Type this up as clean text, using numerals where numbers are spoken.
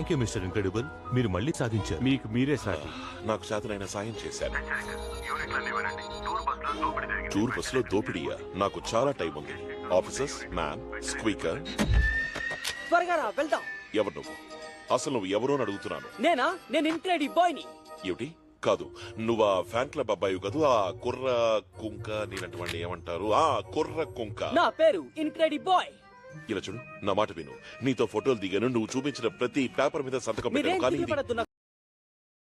Thank you mister incredible, మీరు మళ్ళీ సాధించారు. మీకు మీరే సాటి. నాకు చేతనైన సాయం చేశాను. టూర్ బస్ లో దోపిడీయా? నాకు చాలా టైం ఉంది. Officers, man, squeaker. త్వరగా రా, వెళ్దాం. ఎవరు నువ్వు? అసలు నువ్వు ఎవరో అని అడుగుతున్నాను. నేను ఇన్క్రెడిబుల్ బాయ్ ని. ఏమిటి? కాదు, నువ్వు ఆ ఫ్యాన్ క్లబ్ అబ్బాయి కదూ? ఆ కుర్ర కుంక, నేనంటే వాడిని ఏమంటారు? ఆ కుర్ర కుంక. నా పేరు ఇన్క్రెడిబుల్ బాయ్. ఇలా చూడు, నా మాట విను. నీతో ఫోటోలు దిగాను, నువ్వు చూపించిన ప్రతి పేపర్ మీద సంతకం పెట్టాను, కానీ ఇది-